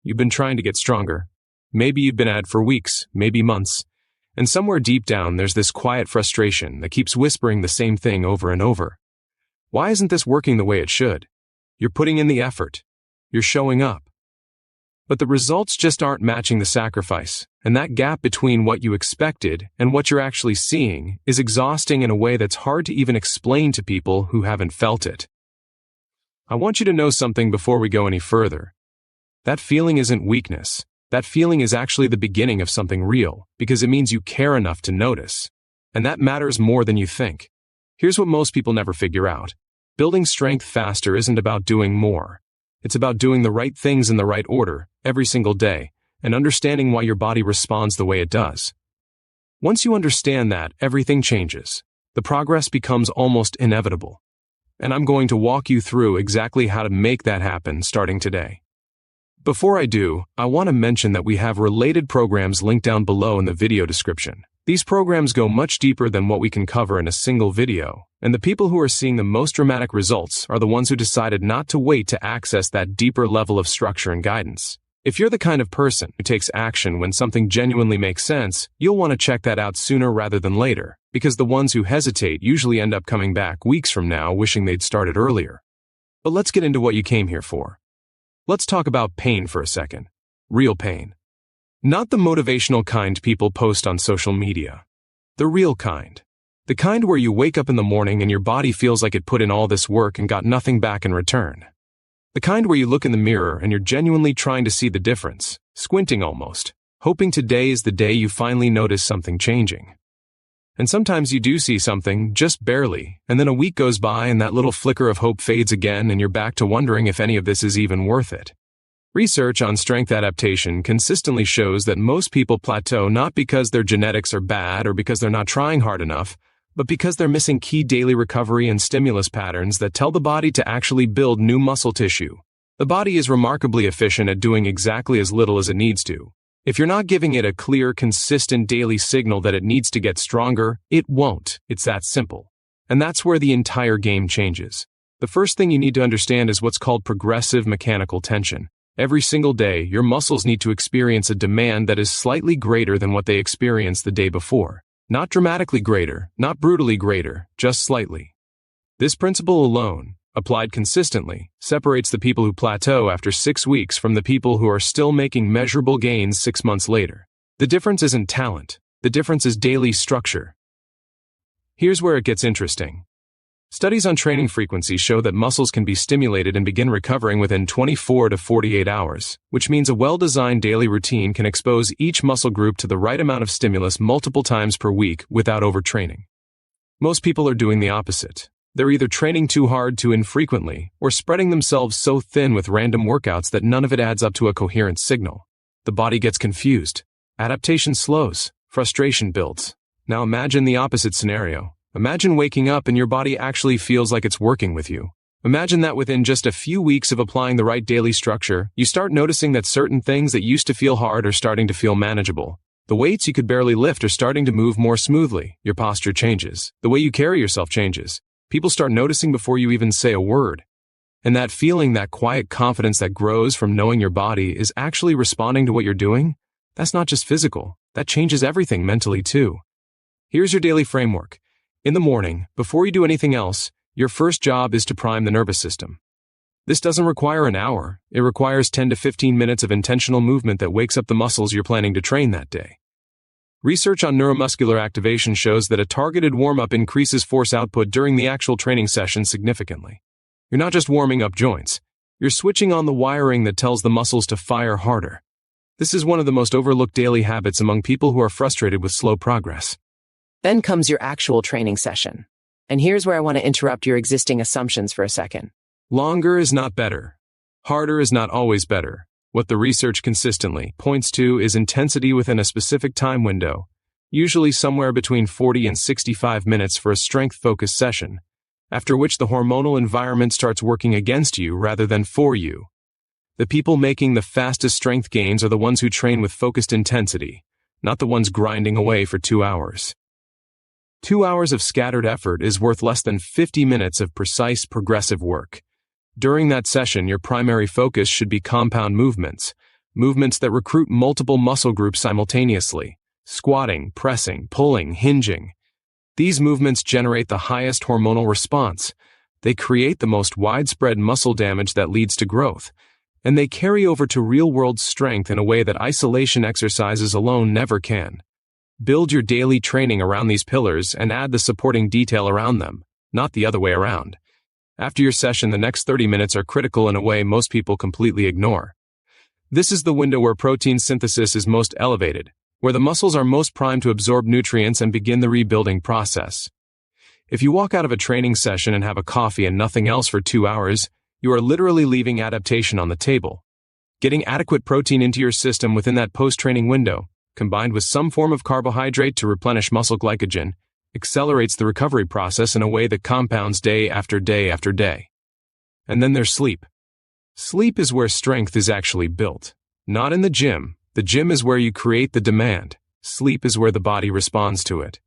You've been trying to get stronger. Maybe you've been at it for weeks, maybe months. And somewhere deep down, there's this quiet frustration that keeps whispering the same thing over and over. Why isn't this working the way it should? You're putting in the effort. You're showing up. But the results just aren't matching the sacrifice, and that gap between what you expected and what you're actually seeing is exhausting in a way that's hard to even explain to people who haven't felt it. I want you to know something before we go any further. That feeling isn't weakness. That feeling is actually the beginning of something real, because it means you care enough to notice. And that matters more than you think. Here's what most people never figure out. Building strength faster isn't about doing more. It's about doing the right things in the right order, every single day, and understanding why your body responds the way it does. Once you understand that, everything changes. The progress becomes almost inevitable. And I'm going to walk you through exactly how to make that happen starting today. Before I do, I want to mention that we have related programs linked down below in the video description. These programs go much deeper than what we can cover in a single video, and the people who are seeing the most dramatic results are the ones who decided not to wait to access that deeper level of structure and guidance. If you're the kind of person who takes action when something genuinely makes sense, you'll want to check that out sooner rather than later, because the ones who hesitate usually end up coming back weeks from now wishing they'd started earlier. But let's get into what you came here for. Let's talk about pain for a second. Real pain. Not the motivational kind people post on social media. The real kind. The kind where you wake up in the morning and your body feels like it put in all this work and got nothing back in return. The kind where you look in the mirror and you're genuinely trying to see the difference, squinting almost, hoping today is the day you finally notice something changing. And sometimes you do see something, just barely, and then a week goes by and that little flicker of hope fades again and you're back to wondering if any of this is even worth it. Research on strength adaptation consistently shows that most people plateau not because their genetics are bad or because they're not trying hard enough, but because they're missing key daily recovery and stimulus patterns that tell the body to actually build new muscle tissue. The body is remarkably efficient at doing exactly as little as it needs to. If you're not giving it a clear, consistent daily signal that it needs to get stronger, it won't. It's that simple. And that's where the entire game changes. The first thing you need to understand is what's called progressive mechanical tension. Every single day, your muscles need to experience a demand that is slightly greater than what they experienced the day before. Not dramatically greater, not brutally greater, just slightly. This principle alone, applied consistently, separates the people who plateau after 6 weeks from the people who are still making measurable gains 6 months later. The difference isn't talent. The difference is daily structure. Here's where it gets interesting. Studies on training frequency show that muscles can be stimulated and begin recovering within 24 to 48 hours, which means a well-designed daily routine can expose each muscle group to the right amount of stimulus multiple times per week without overtraining. Most people are doing the opposite. They're either training too hard too infrequently, or spreading themselves so thin with random workouts that none of it adds up to a coherent signal. The body gets confused. Adaptation slows. Frustration builds. Now imagine the opposite scenario. Imagine waking up and your body actually feels like it's working with you. Imagine that within just a few weeks of applying the right daily structure, you start noticing that certain things that used to feel hard are starting to feel manageable. The weights you could barely lift are starting to move more smoothly. Your posture changes. The way you carry yourself changes. People start noticing before you even say a word. And that feeling, that quiet confidence that grows from knowing your body is actually responding to what you're doing, that's not just physical. That changes everything mentally too. Here's your daily framework. In the morning, before you do anything else, your first job is to prime the nervous system. This doesn't require an hour. It requires 10 to 15 minutes of intentional movement that wakes up the muscles you're planning to train that day. Research on neuromuscular activation shows that a targeted warm-up increases force output during the actual training session significantly. You're not just warming up joints. You're switching on the wiring that tells the muscles to fire harder. This is one of the most overlooked daily habits among people who are frustrated with slow progress. Then comes your actual training session. And here's where I want to interrupt your existing assumptions for a second. Longer is not better. Harder is not always better. What the research consistently points to is intensity within a specific time window, usually somewhere between 40 and 65 minutes for a strength-focused session, after which the hormonal environment starts working against you rather than for you. The people making the fastest strength gains are the ones who train with focused intensity, not the ones grinding away for 2 hours. 2 hours of scattered effort is worth less than 50 minutes of precise, progressive work. During that session, your primary focus should be compound movements, movements that recruit multiple muscle groups simultaneously: squatting, pressing, pulling, hinging. These movements generate the highest hormonal response. They create the most widespread muscle damage that leads to growth, and they carry over to real-world strength in a way that isolation exercises alone never can. Build your daily training around these pillars and add the supporting detail around them, not the other way around. After your session, the next 30 minutes are critical in a way most people completely ignore. This is the window where protein synthesis is most elevated, where the muscles are most primed to absorb nutrients and begin the rebuilding process. If you walk out of a training session and have a coffee and nothing else for 2 hours, you are literally leaving adaptation on the table. Getting adequate protein into your system within that post-training window, combined with some form of carbohydrate to replenish muscle glycogen, accelerates the recovery process in a way that compounds day after day after day. And then there's sleep. Sleep is where strength is actually built. Not in the gym. The gym is where you create the demand. Sleep is where the body responds to it.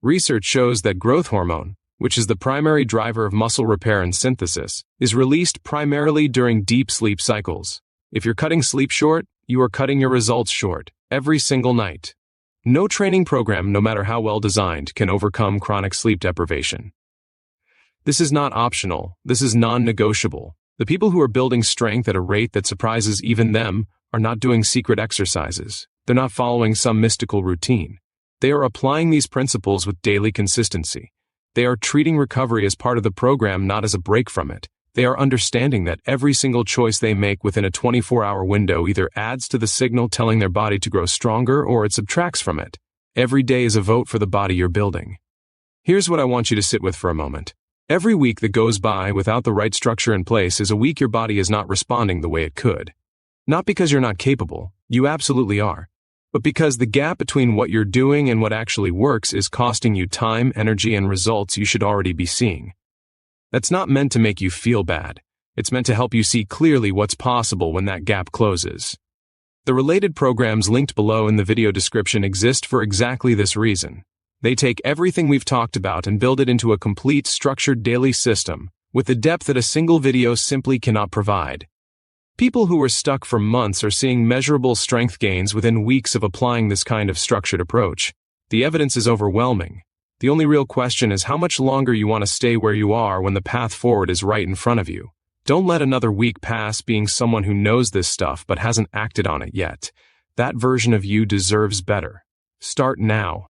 Research shows that growth hormone, which is the primary driver of muscle repair and synthesis, is released primarily during deep sleep cycles. If you're cutting sleep short, you are cutting your results short, every single night. No training program, no matter how well designed, can overcome chronic sleep deprivation. This is not optional. This is non-negotiable. The people who are building strength at a rate that surprises even them are not doing secret exercises. They're not following some mystical routine. They are applying these principles with daily consistency. They are treating recovery as part of the program, not as a break from it. They are understanding that every single choice they make within a 24-hour window either adds to the signal telling their body to grow stronger or it subtracts from it. Every day is a vote for the body you're building. Here's what I want you to sit with for a moment. Every week that goes by without the right structure in place is a week your body is not responding the way it could. Not because you're not capable, you absolutely are, but because the gap between what you're doing and what actually works is costing you time, energy, and results you should already be seeing. That's not meant to make you feel bad. It's meant to help you see clearly what's possible when that gap closes. The related programs linked below in the video description exist for exactly this reason. They take everything we've talked about and build it into a complete, structured daily system, with the depth that a single video simply cannot provide. People who are stuck for months are seeing measurable strength gains within weeks of applying this kind of structured approach. The evidence is overwhelming. The only real question is how much longer you want to stay where you are when the path forward is right in front of you. Don't let another week pass being someone who knows this stuff but hasn't acted on it yet. That version of you deserves better. Start now.